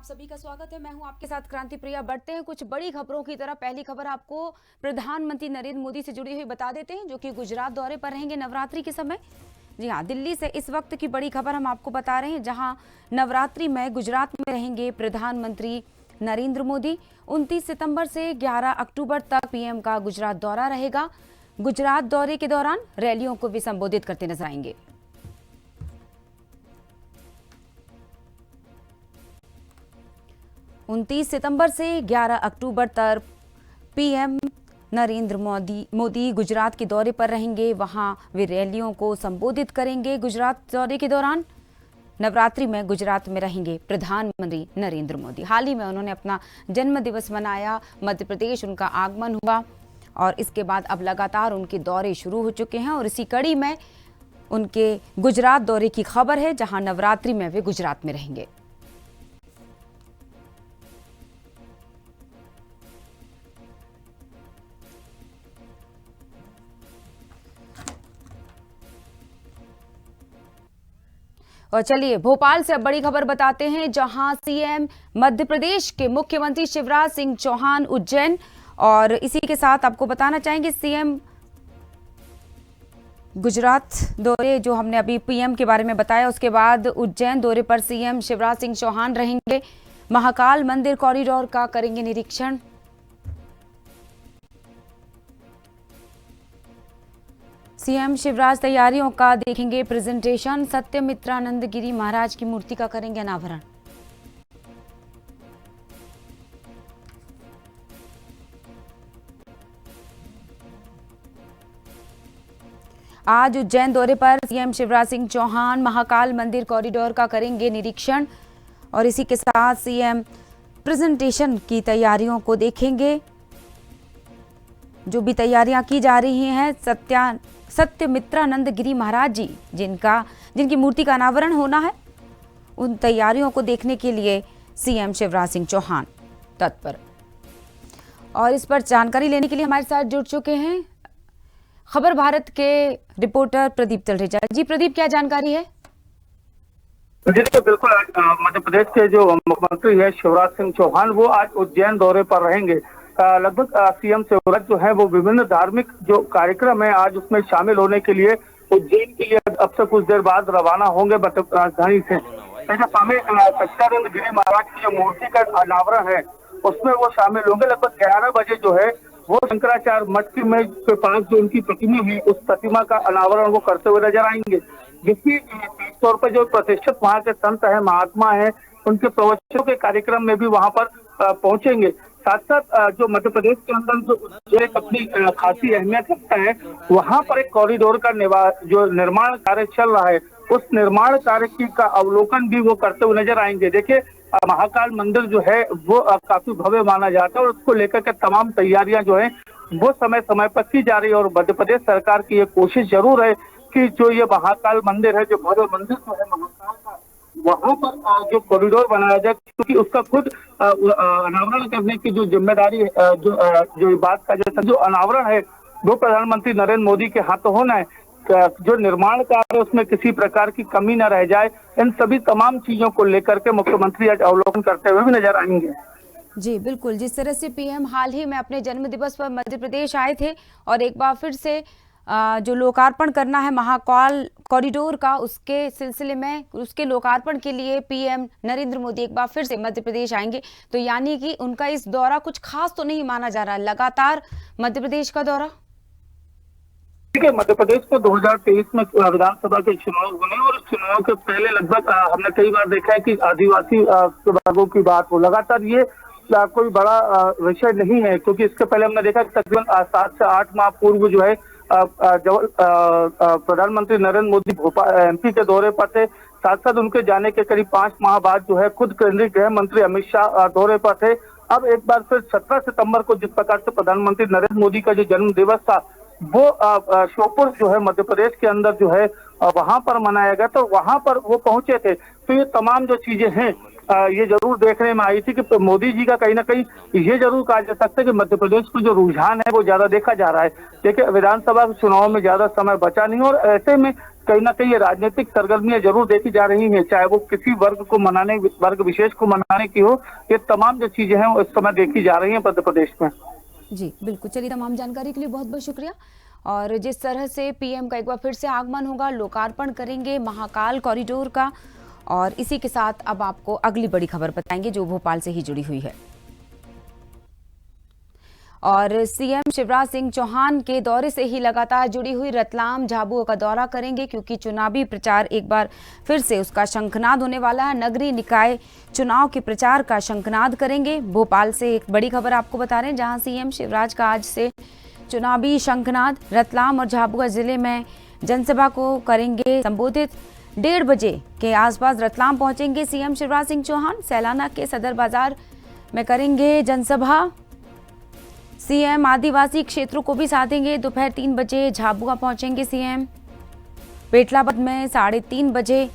सभी का स्वागत है। मैं हूं आपके साथ क्रांति प्रिया। बढ़ते हैं कुछ बड़ी खबरों की तरफ। पहली खबर आपको प्रधानमंत्री नरेंद्र मोदी से जुड़ी हुई बता देते हैं, जो कि गुजरात दौरे पर रहेंगे नवरात्रि के समय। जी हां, दिल्ली से इस वक्त की बड़ी खबर हम आपको बता रहे हैं, जहां नवरात्रि में गुजरात में रहेंगे प्रधानमंत्री नरेंद्र मोदी। 29 सितंबर से 11 अक्टूबर तक पीएम का गुजरात दौरा रहेगा। गुजरात दौरे के दौरान रैलियों को भी संबोधित करते नजर आएंगे। उनतीस सितंबर से 11 अक्टूबर तक पीएम नरेंद्र मोदी गुजरात के दौरे पर रहेंगे। वहां वे रैलियों को संबोधित करेंगे। गुजरात दौरे के दौरान नवरात्रि में गुजरात में रहेंगे प्रधानमंत्री नरेंद्र मोदी। हाल ही में उन्होंने अपना जन्म दिवस मनाया, मध्य प्रदेश उनका आगमन हुआ और इसके बाद अब लगातार उनके दौरे शुरू हो चुके हैं और इसी कड़ी में उनके गुजरात दौरे की खबर है, जहां नवरात्रि में वे गुजरात में रहेंगे। और चलिए भोपाल से अब बड़ी खबर बताते हैं, जहां सीएम मध्य प्रदेश के मुख्यमंत्री शिवराज सिंह चौहान उज्जैन, और इसी के साथ आपको बताना चाहेंगे सीएम गुजरात दौरे, जो हमने अभी पीएम के बारे में बताया, उसके बाद उज्जैन दौरे पर सीएम शिवराज सिंह चौहान रहेंगे। महाकाल मंदिर कॉरिडोर का करेंगे निरीक्षण। सीएम शिवराज तैयारियों का देखेंगे प्रेजेंटेशन। सत्यमित्रानंद गिरी महाराज की मूर्ति का करेंगे अनावरण। आज उज्जैन दौरे पर सीएम शिवराज सिंह चौहान महाकाल मंदिर कॉरिडोर का करेंगे निरीक्षण और इसी के साथ सीएम प्रेजेंटेशन की तैयारियों को देखेंगे। जो भी तैयारियां की जा रही हैं, सत्यमित्रानंद गिरी महाराज जी जिनकी मूर्ति का अनावरण होना है, उन तैयारियों को देखने के लिए सीएम शिवराज सिंह चौहान तत्पर। और इस पर जानकारी लेने के लिए हमारे साथ जुड़ चुके हैं खबर भारत के रिपोर्टर प्रदीप तलरेजा जी। प्रदीप, क्या जानकारी है? जी बिल्कुल, आज मध्य प्रदेश के जो मुख्यमंत्री है शिवराज सिंह चौहान, वो आज उज्जैन दौरे पर रहेंगे। लगभग सीएम शिवराज जो है वो विभिन्न धार्मिक जो कार्यक्रम है आज उसमें शामिल होने के लिए उज्जैन के लिए अब से कुछ देर बाद रवाना होंगे मध्य राजधानी से। सत्यानंद गिरी महाराज की जो मूर्ति का अनावरण है उसमें वो शामिल होंगे। लगभग 11 बजे जो है वो शंकराचार्य मठ में के पास जो उनकी प्रतिमा है उस प्रतिमा का अनावरण वो करते हुए नजर आएंगे, जिसकी तौर पर जो प्रतिष्ठित वहाँ के संत है, महात्मा है, उनके प्रवचनों के कार्यक्रम में भी वहाँ पर पहुंचेंगे। साथ साथ जो मध्य प्रदेश के अंदर जो एक अपनी खासी अहमियत रखता है, वहाँ पर एक कॉरिडोर का जो निर्माण कार्य चल रहा है, उस निर्माण कार्य की का अवलोकन भी वो करते हुए नजर आएंगे। देखिए, महाकाल मंदिर जो है वो काफी भव्य माना जाता है और उसको लेकर के तमाम तैयारियां जो है वो समय समय पर की जा रही है और मध्य प्रदेश सरकार की ये कोशिश जरूर है कि जो ये महाकाल मंदिर है, जो भव्य मंदिर जो है महाकाल का, वहां पर जो कॉरिडोर बनाया जाए, क्योंकि उसका खुद अनावरण करने की जो जिम्मेदारी जो बात का जो अनावरण है वो प्रधानमंत्री नरेंद्र मोदी के हाथों होना है। जो निर्माण कार्य उसमें किसी प्रकार की कमी न रह जाए, इन सभी तमाम चीजों को लेकर के मुख्यमंत्री आज अवलोकन करते हुए भी नजर आएंगे। जी बिल्कुल, जिस तरह से पीएम हाल ही में अपने जन्म दिवस पर मध्य प्रदेश आए थे और एक बार फिर से जो लोकार्पण करना है महाकाल कॉरिडोर का, उसके सिलसिले में उसके लोकार्पण के लिए पीएम नरेंद्र मोदी एक बार फिर से मध्य प्रदेश आएंगे, तो यानी कि उनका इस दौरा कुछ खास तो नहीं माना जा रहा। लगातार मध्य प्रदेश का दौरा, ठीक है, मध्य प्रदेश को 2023 में विधानसभा के चुनाव हुए और चुनाव के पहले लगभग हमने कई बार देखा है कि आदिवासी वर्गों की बात हो। लगातार ये कोई बड़ा विषय नहीं है, क्योंकि इसके पहले हमने देखा तकरीबन 7 से 8 माह पूर्व जो है प्रधानमंत्री नरेंद्र मोदी भोपाल एमपी के दौरे पर थे। साथ साथ उनके जाने के करीब 5 माह बाद जो है खुद केंद्रीय गृह मंत्री अमित शाह दौरे पर थे। अब एक बार फिर 17 सितंबर को जिस प्रकार से प्रधानमंत्री नरेंद्र मोदी का जो जन्म दिवस था वो श्योपुर जो है मध्य प्रदेश के अंदर जो है वहां पर मनाया गया, तो वहां पर वो पहुंचे थे। तो ये तमाम जो चीजें हैं ये जरूर देखने में आई थी कि मोदी जी का कहीं ना कहीं ये जरूर कहा जा सकता है कि मध्य प्रदेश में जो रुझान है वो ज्यादा देखा जा रहा है। देखिए, विधानसभा के चुनाव में ज्यादा समय बचा नहीं और ऐसे में कहीं ना कहीं ये राजनीतिक सरगर्मियां जरूर देखी जा रही हैं, चाहे वो किसी वर्ग विशेष को मनाने की हो। ये तमाम जो चीजें हैं वो इस समय देखी जा रही हैं मध्य प्रदेश में। जी बिल्कुल, चलिए तमाम जानकारी के लिए बहुत बहुत शुक्रिया। और जिस तरह से पीएम का एक बार फिर से आगमन होगा, लोकार्पण करेंगे महाकाल कॉरिडोर का, और इसी के साथ अब आपको अगली बड़ी खबर बताएंगे जो भोपाल से ही जुड़ी हुई है। और सीएम शिवराज सिंह चौहान के दौरे से ही लगातार जुड़ी हुई रतलाम झाबुआ का दौरा करेंगे, क्योंकि चुनावी प्रचार एक बार फिर से उसका शंखनाद होने वाला है। नगरीय निकाय चुनाव के प्रचार का शंखनाद करेंगे। भोपाल से एक बड़ी खबर आपको बता रहे हैं, जहां सीएम शिवराज का आज से चुनावी शंखनाद। रतलाम और झाबुआ जिले में जनसभा को करेंगे संबोधित। 1:30 बजे के आसपास रतलाम पहुंचेंगे सीएम शिवराज सिंह चौहान। सैलाना के सदर बाजार में करेंगे जनसभा। सीएम आदिवासी क्षेत्रों को भी साधेंगे। दोपहर 3 बजे झाबुआ पहुंचेंगे सीएम। पेटलाबाद में 3:30 बजे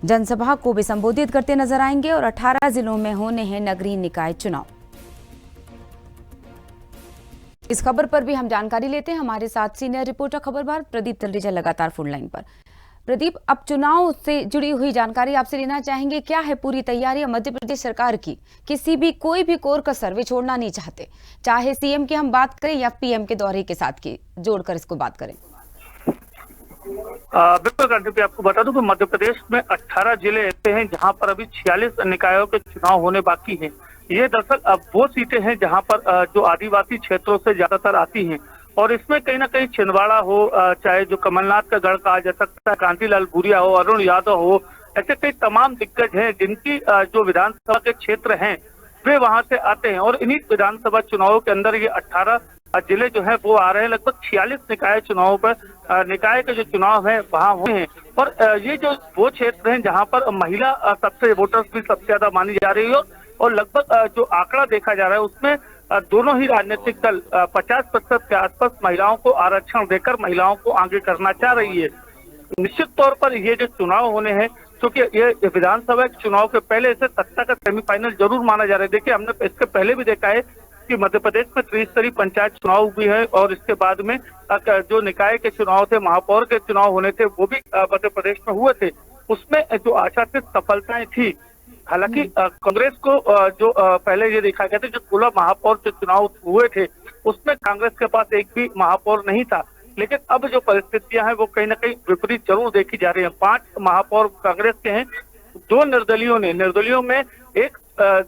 जनसभा को भी संबोधित करते नजर आएंगे। और 18 जिलों में होने हैं नगरीय निकाय चुनाव। इस खबर पर भी हम जानकारी लेते हैं। हमारे साथ सीनियर रिपोर्टर खबरबार प्रदीप तलरेजा लगातार फोन लाइन पर। प्रदीप, अब चुनाव से जुड़ी हुई जानकारी आपसे लेना चाहेंगे। क्या है पूरी तैयारी मध्य प्रदेश सरकार की? किसी भी कोई भी कोर कसर वे छोड़ना नहीं चाहते, चाहे सीएम की हम बात करें या पीएम के दौरे के साथ की जोड़कर इसको बात करें। बिल्कुल करते, आपको बता दूं कि मध्य प्रदेश में 18 जिले ऐसे हैं जहां पर अभी 46 निकायों के चुनाव होने बाकी हैं। ये दरअसल अब वो सीटें हैं जहां पर जो आदिवासी क्षेत्रों से ज्यादातर आती हैं, और इसमें कहीं ना कहीं छिंदवाड़ा हो, चाहे जो कमलनाथ का गढ़ कहा जा सकता है, कांतिलाल भूरिया हो, अरुण यादव हो, ऐसे कई तमाम दिग्गज हैं जिनकी जो विधानसभा के क्षेत्र हैं वे वहां से आते हैं। और इन्हीं विधानसभा चुनावों के अंदर ये 18 जिले जो है वो आ रहे हैं। लगभग 46 निकाय चुनावों पर निकाय के जो चुनाव है वहां हुए हैं। और ये जो वो क्षेत्र हैं जहां पर महिला सबसे वोटर्स भी सबसे ज्यादा मानी जा रही है, और लगभग जो आंकड़ा देखा जा रहा है उसमें दोनों ही राजनीतिक दल 50% के आसपास महिलाओं को आरक्षण देकर महिलाओं को आगे करना चाह रही है। निश्चित तौर पर ये जो चुनाव होने हैं, क्योंकि ये विधानसभा के चुनाव के पहले इसे सत्ता का सेमीफाइनल जरूर माना जा रहा है। देखिए, हमने इसके पहले भी देखा है कि मध्य प्रदेश में त्रिस्तरीय पंचायत चुनाव हुई है, और इसके बाद में जो निकाय के चुनाव थे, महापौर के चुनाव होने थे, वो भी मध्य प्रदेश में हुए थे। उसमें जो आशातीत सफलताएं थी, हालांकि कांग्रेस को जो पहले ये देखा गया था, जो 16 महापौर के चुनाव हुए थे उसमें कांग्रेस के पास एक भी महापौर नहीं था। लेकिन अब जो परिस्थितियां हैं वो कहीं ना कहीं विपरीत जरूर देखी जा रही है। 5 महापौर कांग्रेस के हैं, 2 निर्दलियों में एक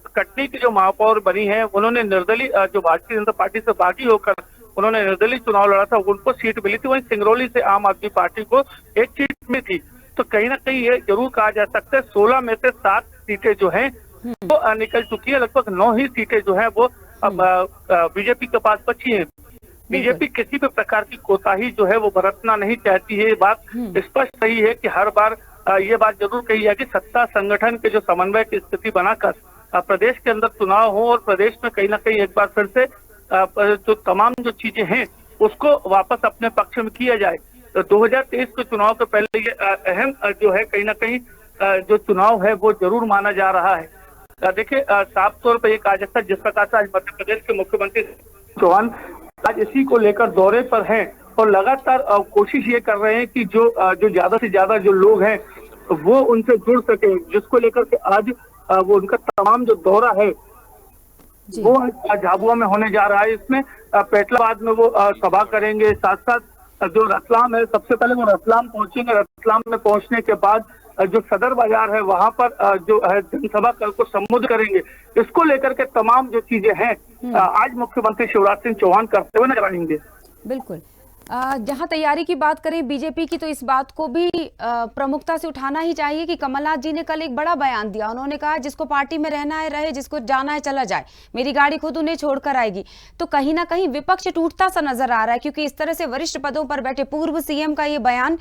कटनी की जो महापौर बनी है, उन्होंने निर्दलीय जो भारतीय जनता पार्टी से बागी होकर उन्होंने निर्दलीय चुनाव लड़ा था, उनको सीट मिली थी। वहीं सिंगरौली से आम आदमी पार्टी को एक सीट मिली थी। तो कहीं ना कहीं ये जरूर कहा जा सकता है 16 में से 7 सीटें जो हैं वो निकल चुकी है। लगभग 9 ही सीटें जो है वो अब बीजेपी के पास बची हैं। बीजेपी किसी भी प्रकार की कोताही जो है वो बरतना नहीं चाहती है। ये बात स्पष्ट रही है कि हर बार ये बात जरूर कही है कि सत्ता संगठन के जो समन्वय की स्थिति बनाकर प्रदेश के अंदर चुनाव हो, और प्रदेश में कहीं ना कहीं एक बार फिर से जो तमाम जो चीजें हैं उसको वापस अपने पक्ष में किया जाए। तो 2023 के चुनाव के पहले ये अहम जो है कहीं ना कहीं जो चुनाव है वो जरूर माना जा रहा है। देखिए, साफ तौर पर ये कहा जाता है, जिस प्रकार से आज मध्य प्रदेश के मुख्यमंत्री चौहान आज इसी को लेकर दौरे पर हैं, और लगातार कोशिश ये कर रहे हैं कि जो ज्यादा से ज्यादा जो लोग हैं वो उनसे जुड़ सके, जिसको लेकर के आज वो उनका तमाम जो दौरा है वो झाबुआ में होने जा रहा है। इसमें पेटलाबाद में वो सभा करेंगे, साथ साथ जो रतलाम है सबसे पहले वो रतलाम पहुंचेंगे। रतलाम में पहुंचने के बाद जो सदर बाजार है वहां पर जो है जनसभा कल को संबोधित करेंगे। इसको लेकर के तमाम जो चीजें हैं आज मुख्यमंत्री शिवराज सिंह चौहान करते हुए नजर आएंगे। बिल्कुल, जहां तैयारी की बात करें बीजेपी की, तो इस बात को भी प्रमुखता से उठाना ही चाहिए कि कमलनाथ जी ने कल एक बड़ा बयान दिया। उन्होंने कहा जिसको पार्टी में रहना है रहे, जिसको जाना है चला जाए, मेरी गाड़ी खुद उन्हें छोड़कर आएगी। तो कहीं ना कहीं विपक्ष टूटता सा नजर आ रहा है, क्योंकि इस तरह से वरिष्ठ पदों पर बैठे पूर्व सीएम का ये बयान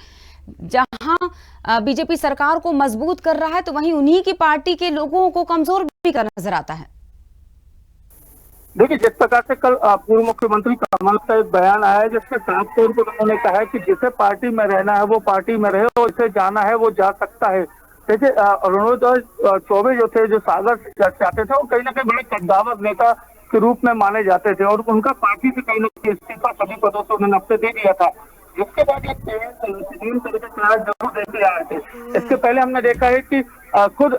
जहां बीजेपी सरकार को मजबूत कर रहा है, तो वहीं उन्हीं की पार्टी के लोगों को कमजोर भी कर नजर आता है। देखिए, जिस प्रकार से कल पूर्व मुख्यमंत्री कमल का एक बयान आया है जिसमें साफ तौर पर उन्होंने कहा है कि जिसे पार्टी में रहना है वो पार्टी में रहे, और इसे जाना है वो जा सकता है। देखिए अरुणोदय चौबे जो थे, जो सागर से आते थे, वो कहीं ना कहीं बड़े कद्दावर नेता के रूप में माने जाते थे और उनका पार्टी से कहीं ना कहीं इस्तीफा सभी पदों से उन्होंने अब दे दिया था, जिसके बाद एक सुप्रीम तरह के चुनाव जरूर देखते आ रहे थे। इसके पहले हमने देखा है कि खुद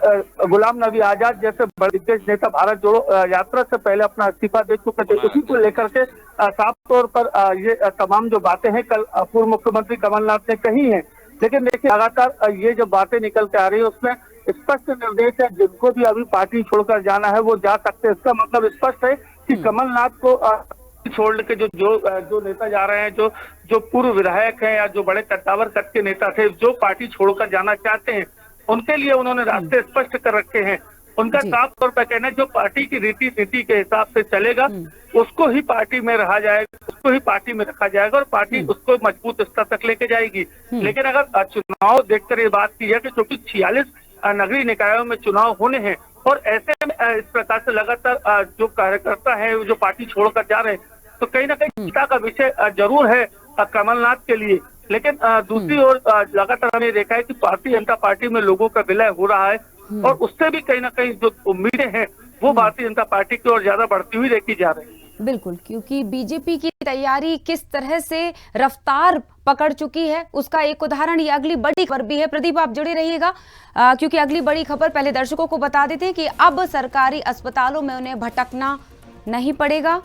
गुलाम नबी आजाद जैसे बड़े दिग्गज नेता भारत जोड़ो यात्रा से पहले अपना इस्तीफा दे चुके थे। उसी को लेकर के साफ तौर पर ये तमाम जो बातें हैं कल पूर्व मुख्यमंत्री कमलनाथ ने कही हैं। लेकिन देखिए लगातार ये जो बातें निकल के आ रही है उसमें स्पष्ट निर्देश है, जिनको भी अभी पार्टी छोड़कर जाना है वो जा सकते हैं। इसका मतलब स्पष्ट है कि कमलनाथ को छोड़ के जो नेता जा रहे हैं, जो पूर्व विधायक हैं या जो बड़े कद्दावर कद के नेता थे, जो पार्टी छोड़कर जाना चाहते हैं, उनके लिए उन्होंने रास्ते स्पष्ट कर रखे हैं। उनका साफ तौर पर कहना है जो पार्टी की रीति नीति के हिसाब से चलेगा उसको ही पार्टी में रहा जाएगा, उसको ही पार्टी में रखा जाएगा और पार्टी उसको मजबूत स्तर तक लेके जाएगी। लेकिन अगर चुनाव देखकर ये बात की जाए कि क्योंकि 46 नगरीय निकायों में चुनाव होने हैं और ऐसे में इस प्रकार से लगातार जो कार्यकर्ता है जो पार्टी छोड़कर जा रहे हैं, तो कहीं ना कहीं चिंता का विषय जरूर है कमलनाथ के लिए। लेकिन दूसरी ओर लगातार हमने देखा है कि भारतीय जनता पार्टी में लोगों का विलय हो रहा है और उससे भी कहीं ना कहीं जो उम्मीदें हैं वो भारतीय जनता पार्टी की ओर ज्यादा बढ़ती हुई देखी जा रही है। बिल्कुल, क्योंकि बीजेपी की तैयारी किस तरह से रफ्तार पकड़ चुकी है उसका एक उदाहरण ये अगली बड़ी खबर भी है। प्रदीप आप जुड़े रहिएगा क्योंकि अगली बड़ी खबर पहले दर्शकों को बता देते हैं कि अब सरकारी अस्पतालों में उन्हें भटकना नहीं पड़ेगा।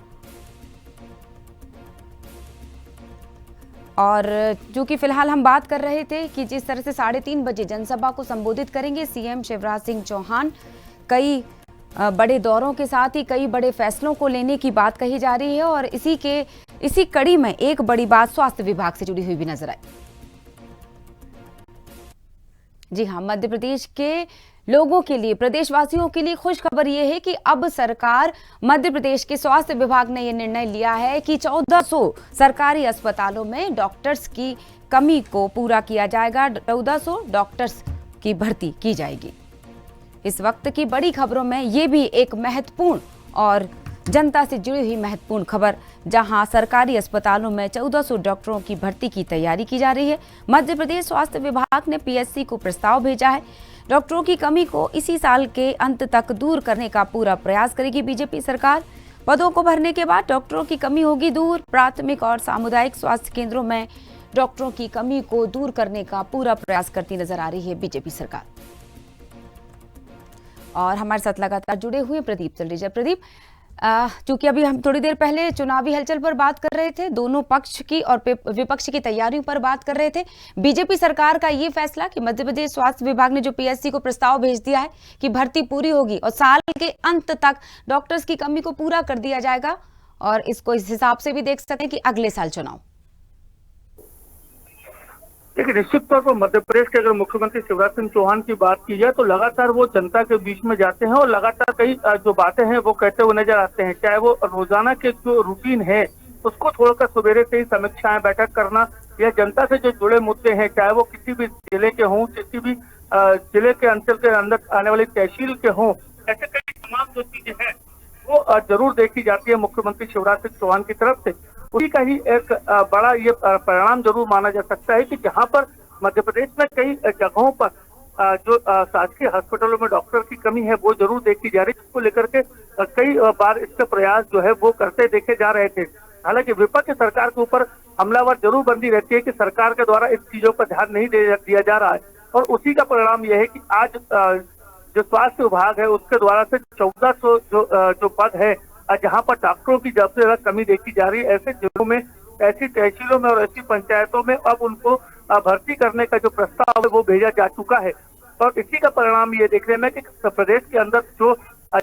और चूंकि फिलहाल हम बात कर रहे थे कि जिस तरह से 3:30 बजे जनसभा को संबोधित करेंगे सीएम शिवराज सिंह चौहान, कई बड़े दौरों के साथ ही कई बड़े फैसलों को लेने की बात कही जा रही है और इसी कड़ी में एक बड़ी बात स्वास्थ्य विभाग से जुड़ी हुई भी नजर आई। जी हां, मध्य प्रदेश के लोगों के लिए, प्रदेशवासियों के लिए खुश खबर यह है कि अब सरकार, मध्य प्रदेश के स्वास्थ्य विभाग ने यह निर्णय लिया है कि 1400 सरकारी अस्पतालों में डॉक्टर्स की कमी को पूरा किया जाएगा। 1400 डॉक्टर्स की भर्ती की जाएगी। इस वक्त की बड़ी खबरों में ये भी एक महत्वपूर्ण और जनता से जुड़ी हुई महत्वपूर्ण खबर, जहां सरकारी अस्पतालों में 1400 डॉक्टरों की भर्ती की तैयारी की जा रही है। मध्य प्रदेश स्वास्थ्य विभाग ने पीएससी को प्रस्ताव भेजा है। डॉक्टरों की कमी को इसी साल के अंत तक दूर करने का पूरा प्रयास करेगी बीजेपी सरकार। पदों को भरने के बाद डॉक्टरों की कमी होगी दूर। प्राथमिक और सामुदायिक स्वास्थ्य केंद्रों में डॉक्टरों की कमी को दूर करने का पूरा प्रयास करती नजर आ रही है बीजेपी सरकार। और हमारे साथ लगातार जुड़े हुए प्रदीप चल। प्रदीप, चूंकि अभी हम थोड़ी देर पहले चुनावी हलचल पर बात कर रहे थे, दोनों पक्ष की और विपक्ष की तैयारियों पर बात कर रहे थे। बीजेपी सरकार का ये फैसला कि मध्य प्रदेश स्वास्थ्य विभाग ने जो पीएससी को प्रस्ताव भेज दिया है कि भर्ती पूरी होगी और साल के अंत तक डॉक्टर्स की कमी को पूरा कर दिया जाएगा, और इसको इस हिसाब से भी देख सकते हैं कि अगले साल चुनाव। देखिए, निश्चित तौर पर मध्य प्रदेश के अगर मुख्यमंत्री शिवराज सिंह चौहान की बात की जाए तो लगातार वो जनता के बीच में जाते हैं और लगातार कई जो बातें हैं वो कहते हुए नजर आते हैं। चाहे वो रोजाना के जो रूटीन है उसको छोड़कर सवेरे से ही समीक्षाएं, बैठक करना या जनता से जो जुड़े मुद्दे हैं, चाहे वो किसी भी जिले के हों, किसी भी जिले के अंचल के अंदर आने वाली तहसील के हों, ऐसे कई तमाम जो चीजें हैं वो जरूर देखी जाती है मुख्यमंत्री शिवराज सिंह चौहान की तरफ से। उसी का ही एक बड़ा ये परिणाम जरूर माना जा सकता है कि जहां पर मध्य प्रदेश में कई जगहों पर जो शासकीय अस्पतालों में डॉक्टर की कमी है वो जरूर देखी जा रही है, जिसको लेकर के कई बार इसका प्रयास जो है वो करते देखे जा रहे थे। हालांकि विपक्ष सरकार के ऊपर हमलावर जरूर बंदी रहती है कि सरकार के द्वारा इस चीजों पर ध्यान नहीं दिया जा रहा है, और उसी का परिणाम यह है कि आज जो स्वास्थ्य विभाग है उसके द्वारा से 1400 जो पद है जहां पर डॉक्टरों की सबसे ज्यादा कमी देखी जा रही है, ऐसे जिलों में, ऐसी तहसीलों में और ऐसी पंचायतों में अब उनको भर्ती करने का जो प्रस्ताव है वो भेजा जा चुका है। और इसी का परिणाम ये देखने में कि प्रदेश के अंदर जो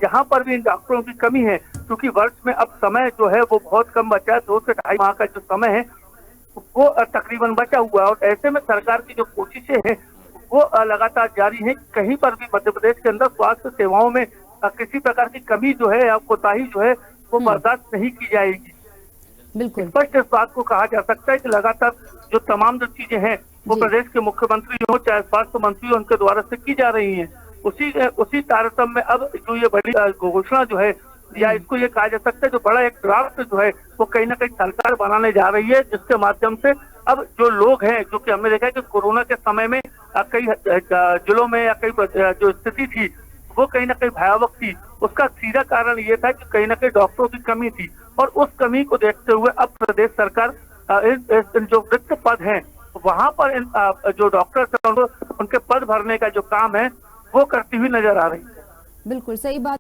जहां पर भी इन डॉक्टरों की कमी है, क्योंकि वर्ष में अब समय जो है वो बहुत कम बचा है, 2 से 2.5 माह का जो समय है वो तकरीबन बचा हुआ है, और ऐसे में सरकार की जो कोशिशें हैं वो लगातार जारी है। कहीं पर भी मध्य प्रदेश के अंदर स्वास्थ्य सेवाओं में किसी प्रकार की कमी जो है या कोताही जो है वो बर्दाश्त नहीं की जाएगी। बिल्कुल स्पष्ट इस बात को कहा जा सकता है कि लगातार जो तमाम जो चीजें हैं वो प्रदेश के मुख्यमंत्री हो चाहे स्वास्थ्य मंत्री हो उनके द्वारा से की जा रही हैं। उसी तारतम्य में अब जो ये बड़ी घोषणा जो है, या इसको ये कहा जा सकता है जो बड़ा एक ड्राफ्ट जो है वो कहीं ना कहीं सरकार बनाने जा रही है, जिसके माध्यम से अब जो लोग हैं, जो कि हमने देखा है कि कोरोना के समय में कई जिलों में या कई जो स्थिति थी वो कहीं ना कहीं भयावह थी, उसका सीधा कारण ये था कि कहीं ना कहीं डॉक्टरों की कमी थी। और उस कमी को देखते हुए अब प्रदेश सरकार इन जो रिक्त पद हैं वहां पर जो डॉक्टर्स हैं उनके पद भरने का जो काम है वो करती हुई नजर आ रही है। बिल्कुल सही बात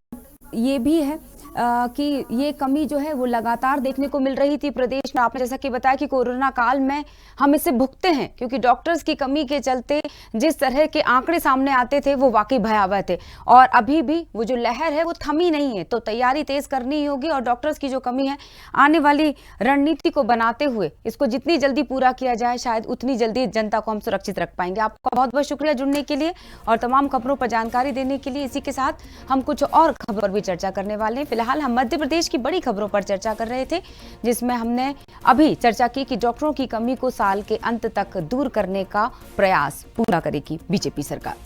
ये भी है कि ये कमी जो है वो लगातार देखने को मिल रही थी प्रदेश में। आपने जैसा कि बताया कि कोरोना काल में हम इससे भुगते हैं, क्योंकि डॉक्टर्स की कमी के चलते जिस तरह के आंकड़े सामने आते थे वो वाकई भयावह थे। और अभी भी वो जो लहर है वो थमी नहीं है, तो तैयारी तेज करनी ही होगी। और डॉक्टर्स की जो कमी है, आने वाली रणनीति को बनाते हुए इसको जितनी जल्दी पूरा किया जाए, शायद उतनी जल्दी जनता को हम सुरक्षित रख पाएंगे। आपका बहुत बहुत शुक्रिया जुड़ने के लिए और तमाम खबरों पर जानकारी देने के लिए। इसी के साथ हम कुछ और खबरों पर भी चर्चा करने वाले हैं। फिलहाल हम मध्य प्रदेश की बड़ी खबरों पर चर्चा कर रहे थे, जिसमें हमने अभी चर्चा की कि डॉक्टरों की कमी को साल के अंत तक दूर करने का प्रयास पूरा करेगी बीजेपी सरकार।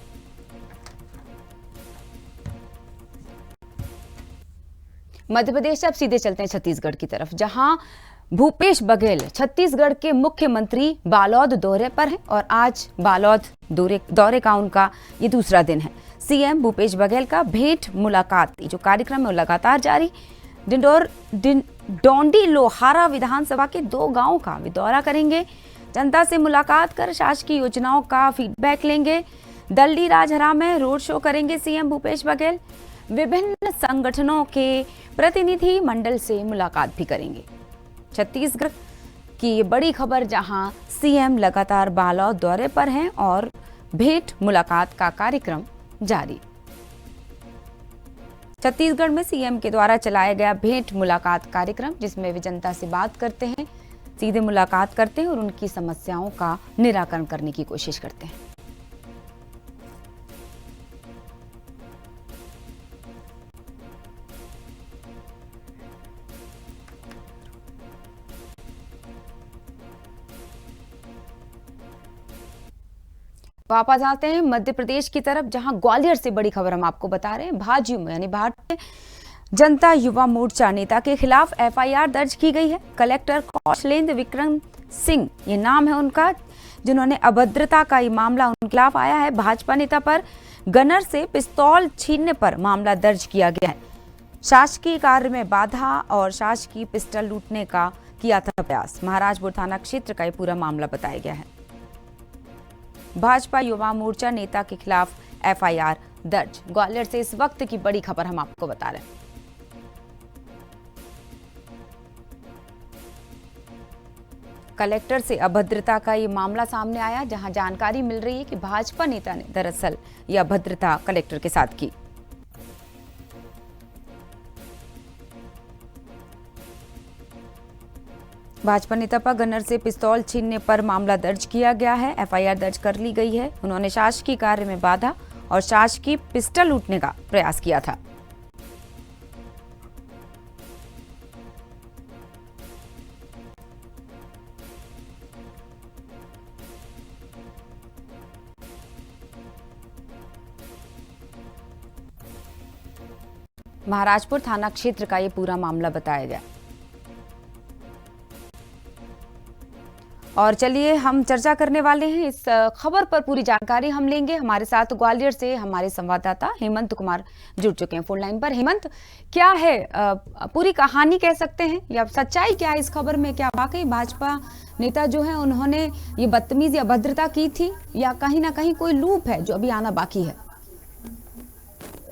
मध्य प्रदेश से अब सीधे चलते हैं छत्तीसगढ़ की तरफ, जहां भूपेश बघेल छत्तीसगढ़ के मुख्यमंत्री बालोद दौरे पर हैं और आज बालोद दौरे का उनका ये दूसरा दिन है। सीएम भूपेश बघेल का भेंट मुलाकात जो कार्यक्रम है लगातार जारी। डोंडी लोहारा विधानसभा के 2 गांवों का भी दौरा करेंगे। जनता से मुलाकात कर शासकीय योजनाओं का फीडबैक लेंगे। दल्ली राजहरा में रोड शो करेंगे सीएम भूपेश बघेल। विभिन्न संगठनों के प्रतिनिधि मंडल से मुलाकात भी करेंगे। छत्तीसगढ़ की ये बड़ी खबर, जहां सीएम लगातार बालोद दौरे पर हैं और भेंट मुलाकात का कार्यक्रम जारी। छत्तीसगढ़ में सीएम के द्वारा चलाया गया भेंट मुलाकात कार्यक्रम, जिसमें वे जनता से बात करते हैं, सीधे मुलाकात करते हैं और उनकी समस्याओं का निराकरण करने की कोशिश करते हैं। वापस आते हैं मध्य प्रदेश की तरफ, जहां ग्वालियर से बड़ी खबर हम आपको बता रहे हैं। भाजयू यानी भारतीय जनता युवा मोर्चा नेता के खिलाफ एफआईआर दर्ज की गई है। कलेक्टर कौशलेंद्र विक्रम सिंह ये नाम है उनका, जिन्होंने अभद्रता का ये मामला उनके खिलाफ आया है। भाजपा नेता पर गनर से पिस्तौल छीनने पर मामला दर्ज किया गया है। शासकीय कार्य में बाधा और शासकीय पिस्टल लूटने का किया था प्रयास। महाराजपुर थाना क्षेत्र का ये पूरा मामला बताया गया है। भाजपा युवा मोर्चा नेता के खिलाफ एफआईआर दर्ज। ग्वालियर से इस वक्त की बड़ी खबर हम आपको बता रहे हैं। कलेक्टर से अभद्रता का ये मामला सामने आया, जहां जानकारी मिल रही है कि भाजपा नेता ने दरअसल यह अभद्रता कलेक्टर के साथ की। भाजपा नेता पर गनर से पिस्तौल छीनने पर मामला दर्ज किया गया है। एफआईआर दर्ज कर ली गई है। उन्होंने शासकीय कार्य में बाधा और शासकीय पिस्टल लूटने का प्रयास किया था। महाराजपुर थाना क्षेत्र का ये पूरा मामला बताया गया। और चलिए हम चर्चा करने वाले हैं इस खबर पर। पूरी जानकारी हम लेंगे। हमारे साथ ग्वालियर से हमारे संवाददाता हेमंत कुमार जुड़ चुके हैं फोन लाइन पर। हेमंत, क्या है पूरी कहानी कह सकते हैं या सच्चाई क्या है इस खबर में? क्या वाकई भाजपा नेता जो है उन्होंने ये बदतमीजी अभद्रता की थी, या कहीं ना कहीं कोई लूप है जो अभी आना बाकी है?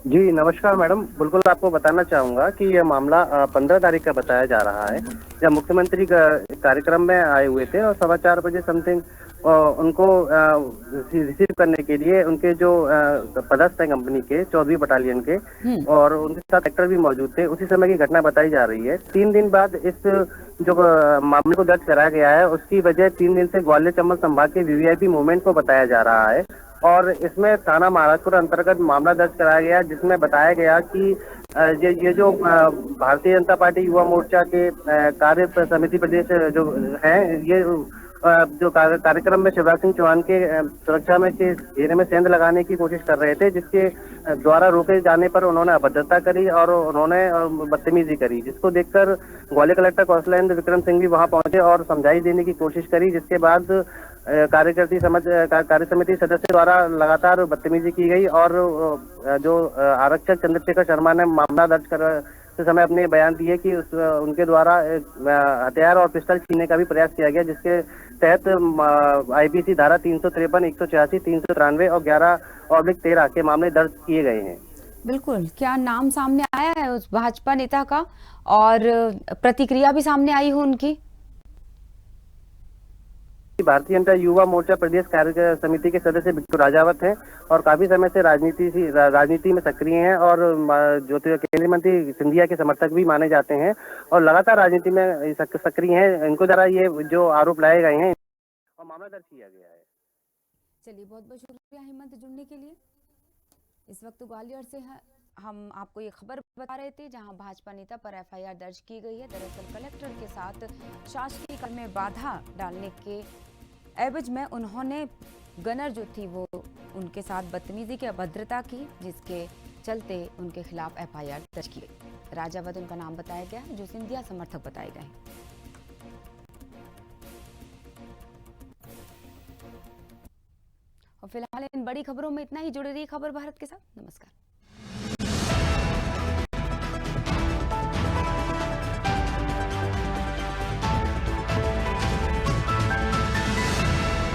जी नमस्कार मैडम, बिल्कुल आपको बताना चाहूंगा कि यह मामला 15 तारीख का बताया जा रहा है, जब मुख्यमंत्री कार्यक्रम में आए हुए थे और 4:15 बजे समथिंग उनको रिसीव करने के लिए उनके जो पदस्थ हैं कंपनी के 14वीं बटालियन के, और उनके साथ कलेक्टर भी मौजूद थे, उसी समय की घटना बताई जा रही है। 3 दिन बाद इस जो मामले को दर्ज कराया गया है, उसकी वजह 3 दिन से ग्वालियर चंबल संभाग के वीवीआईपी मूवमेंट को बताया जा रहा है। और इसमें थाना महाराजपुर अंतर्गत मामला दर्ज कराया गया, जिसमें बताया गया कि ये जो भारतीय जनता पार्टी युवा मोर्चा के कार्य समिति प्रदेश जो है, ये जो कार्यक्रम में शिवराज सिंह चौहान के सुरक्षा में के घेरे में सेंध लगाने की कोशिश कर रहे थे, जिसके द्वारा रोके जाने पर उन्होंने अभद्रता करी और उन्होंने बदतमीजी करी, जिसको देखकर ग्वालियर कलेक्टर कौशलेंद्र विक्रम सिंह भी वहां पहुंचे और समझाई देने की कोशिश करी। जिसके बाद कार्य समिति सदस्य द्वारा लगातार बदतमीजी की गई और जो आरक्षक चंद्रशेखर शर्मा ने मामला दर्ज कर समय अपने बयान दिए कि उनके द्वारा हथियार और पिस्टल छीनने का भी प्रयास किया गया, जिसके तहत आईपीसी धारा 353, 186, 393 और 11/13 के मामले दर्ज किए गए हैं। बिल्कुल, क्या नाम सामने आया है उस भाजपा नेता का और प्रतिक्रिया भी सामने आई हो उनकी? भारतीय जनता युवा मोर्चा प्रदेश कार्य समिति के सदस्य बिट्टू राजावत हैं और काफी समय से राजनीति में सक्रिय हैं और जो केंद्रीय मंत्री सिंधिया के समर्थक भी माने जाते हैं और लगातार राजनीति में सक्रिय हैं। इनको द्वारा ये जो आरोप लाए गए हैं और मामला दर्ज किया गया है। चलिए, बहुत बहुत शुक्रिया हेमंत जुड़ने के लिए। इस वक्त ग्वालियर से हम आपको ये खबर बता रहे थे जहां भाजपा नेता पर एफआईआर दर्ज की गई है। दरअसल कलेक्टर के साथ शासकीय कार्य में बाधा डालने के एवज में उन्होंने गनर जो थी वो उनके साथ बदतमीजी की अभद्रता की, जिसके चलते उनके खिलाफ एफआईआर दर्ज की गई। राजावत उनका नाम बताया गया है, जो सिंधिया समर्थक बताए गए। और फिलहाल इन बड़ी खबरों में इतना ही। जुड़े रहिए खबर भारत के साथ। नमस्कार।